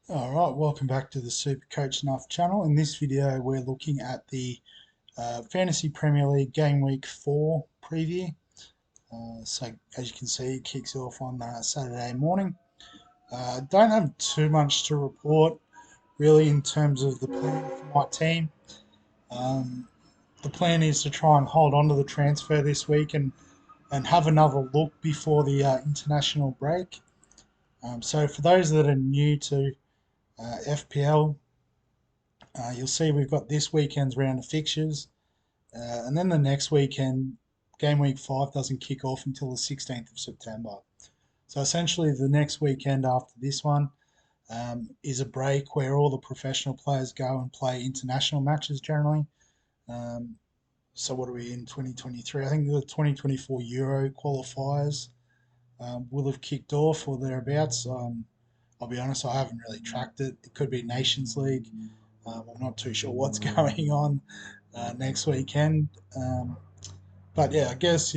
Alright, welcome back to the Super Coach Nuff channel. In this video, we're looking at the Fantasy Premier League Game Week 4 preview. So, as you can see, it kicks off on Saturday morning. Don't have too much to report, really, in terms of the plan for my team. Um, the plan is to try and hold on to the transfer this week and have another look before the international break. So, for those that are new to FPL, you'll see we've got this weekend's round of fixtures, and then the next weekend, game week 5 doesn't kick off until the 16th of September. So essentially, the next weekend after this one is a break where all the professional players go and play international matches generally. Um, so what are we in 2023? I think the 2024 Euro qualifiers will have kicked off or thereabouts. I'll be honest, I haven't really tracked it. It could be Nations League. I'm not too sure what's going on next weekend. But yeah, I guess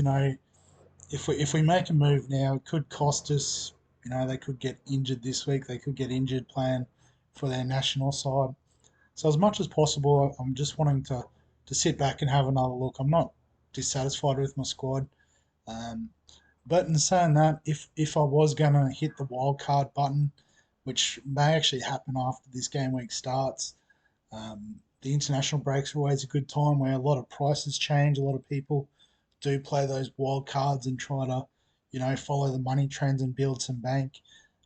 if we make a move now, it could cost us. They could get injured this week. They could get injured playing for their national side. So as much as possible, I'm just wanting to sit back and have another look. I'm not dissatisfied with my squad. Um, but in saying that, if I was going to hit the wild card button, which may actually happen after this game week starts, the international breaks are always a good time where a lot of prices change. A lot of people do play those wild cards and try to, follow the money trends and build some bank.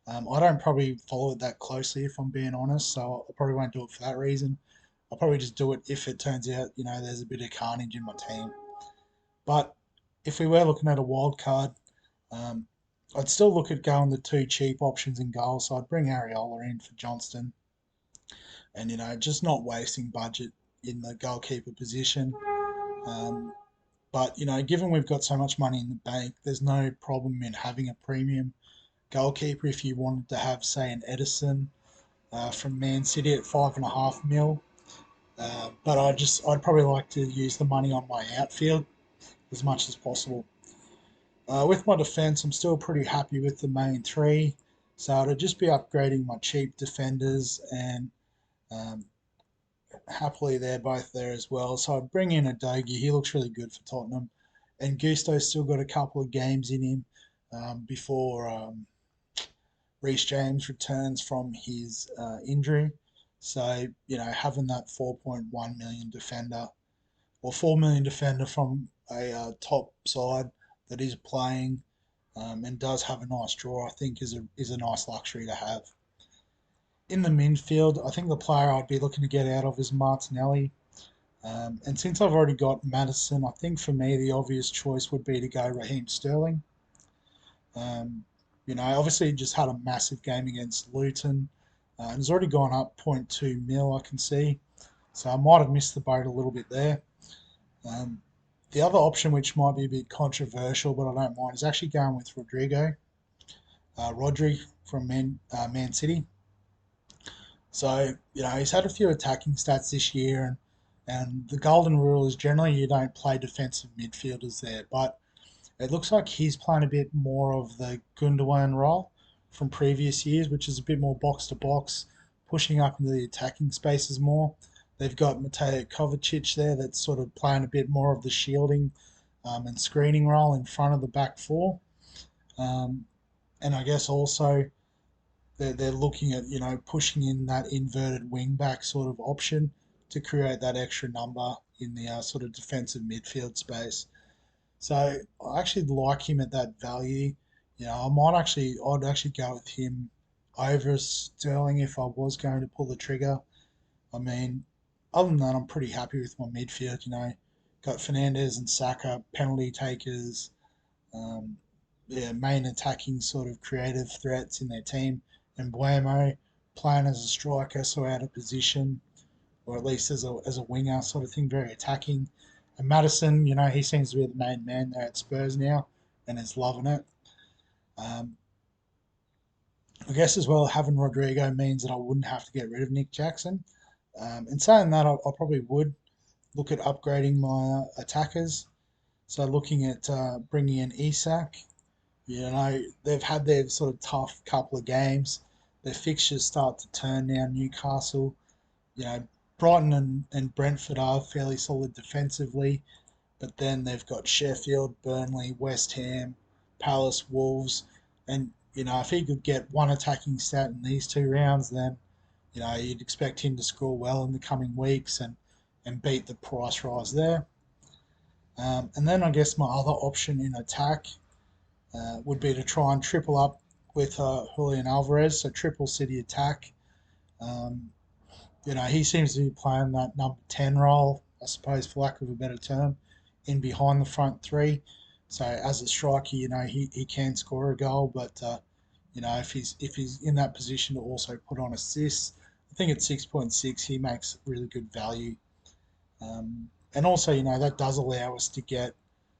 I don't probably follow it that closely if I'm being honest, so I probably won't do it for that reason. I'll probably just do it if it turns out, there's a bit of carnage in my team. But if we were looking at a wild card, um, I'd still look at going the two cheap options in goal. So I'd bring Ariola in for Johnston and, just not wasting budget in the goalkeeper position. Um, but, given we've got so much money in the bank, there's no problem in having a premium goalkeeper if you wanted to have, say, an Edison from Man City at 5.5 mil. But I'd probably like to use the money on my outfield as much as possible. With my defence, I'm still pretty happy with the main three. So I'd just be upgrading my cheap defenders and um, happily they're both there as well. So I'd bring in a Dogie. He looks really good for Tottenham. And Gusto's still got a couple of games in him before Reece James returns from his injury. So, having that 4.1 million defender or 4 million defender from a top side that is playing and does have a nice draw, I think is a nice luxury to have. In the midfield, I think the player I'd be looking to get out of is Martinelli. And since I've already got Madison, I think for me the obvious choice would be to go Raheem Sterling. Um, obviously he just had a massive game against Luton. And has already gone up zero point 0.2 mil, I can see. So I might have missed the boat a little bit there. Um, the other option, which might be a bit controversial, but I don't mind, is actually going with Rodri from Man City. So, he's had a few attacking stats this year, and the golden rule is generally you don't play defensive midfielders there. But it looks like he's playing a bit more of the Gundogan role from previous years, which is a bit more box to box, pushing up into the attacking spaces more. They've got Mateo Kovacic there that's sort of playing a bit more of the shielding and screening role in front of the back four. Um, and I guess also they're looking at pushing in that inverted wing back sort of option to create that extra number in the sort of defensive midfield space. So I actually like him at that value. I'd actually go with him over Sterling if I was going to pull the trigger. I mean, other than that, I'm pretty happy with my midfield. Got Fernandez and Saka, penalty takers, um, yeah, main attacking sort of creative threats in their team, and Buemo playing as a striker, so out of position, or at least as a winger sort of thing, very attacking. And Madison, he seems to be the main man there at Spurs now, and is loving it. Um, I guess as well, having Rodrigo means that I wouldn't have to get rid of Nick Jackson. And saying that, I probably would look at upgrading my attackers. So looking at bringing in Isak, they've had their sort of tough couple of games. their fixtures start to turn now. Newcastle, you know, Brighton and Brentford are fairly solid defensively, but then they've got Sheffield, Burnley, West Ham, Palace, Wolves, and if he could get one attacking stat in these 2 rounds, then you'd expect him to score well in the coming weeks and beat the price rise there. And then I guess my other option in attack would be to try and triple up with Julian Alvarez, so triple City attack. Um, he seems to be playing that number 10 role, I suppose, for lack of a better term, in behind the front three. So as a striker, he can score a goal, but if he's in that position to also put on assists, I think at 6.6 he makes really good value. And also, that does allow us to get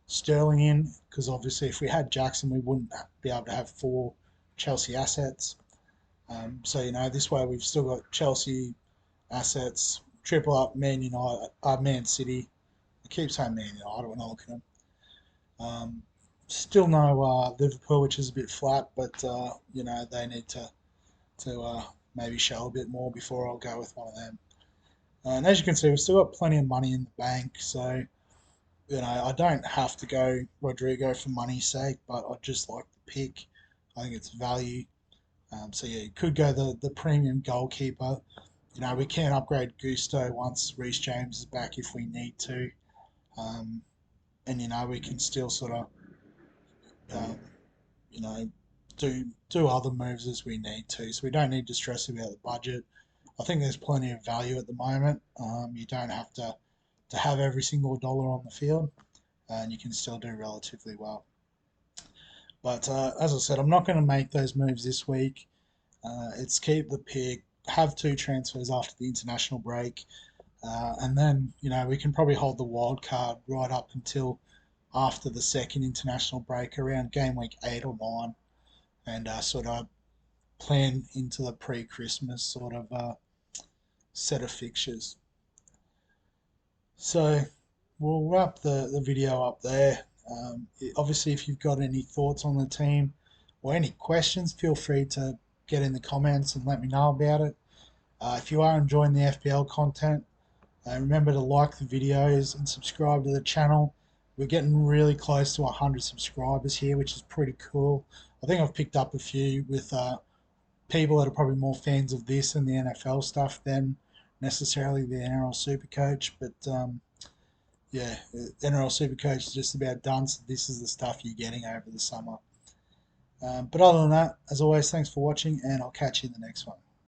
Sterling in, because obviously if we had Jackson, we wouldn't be able to have 4 Chelsea assets. So this way we've still got Chelsea assets, triple up Man United, Man City. I keep saying Man United when I look at them. Still no Liverpool, which is a bit flat, but they need to maybe show a bit more before I'll go with one of them. And as you can see, we've still got plenty of money in the bank, so I don't have to go Rodrigo for money's sake, but I just like the pick. I think it's value. So yeah, you could go the premium goalkeeper. We can upgrade Gusto once Reece James is back if we need to. And we can still sort of um, you know do other moves as we need to. So we don't need to stress about the budget. I think there's plenty of value at the moment. You don't have to have every single dollar on the field, and you can still do relatively well. But as I said, I'm not going to make those moves this week. It's keep the pick, have 2 transfers after the international break, and then we can probably hold the wild card right up until after the second international break, around game week 8 or 9, and sort of plan into the pre-Christmas sort of set of fixtures. So we'll wrap the video up there. Obviously, if you've got any thoughts on the team or any questions, feel free to get in the comments and let me know about it. If you are enjoying the FPL content, remember to like the videos and subscribe to the channel. We're getting really close to 100 subscribers here, which is pretty cool. I think I've picked up a few with people that are probably more fans of this and the NFL stuff than necessarily the NRL Supercoach. But yeah, NRL Supercoach is just about done, so this is the stuff you're getting over the summer. But other than that, as always, thanks for watching, and I'll catch you in the next one.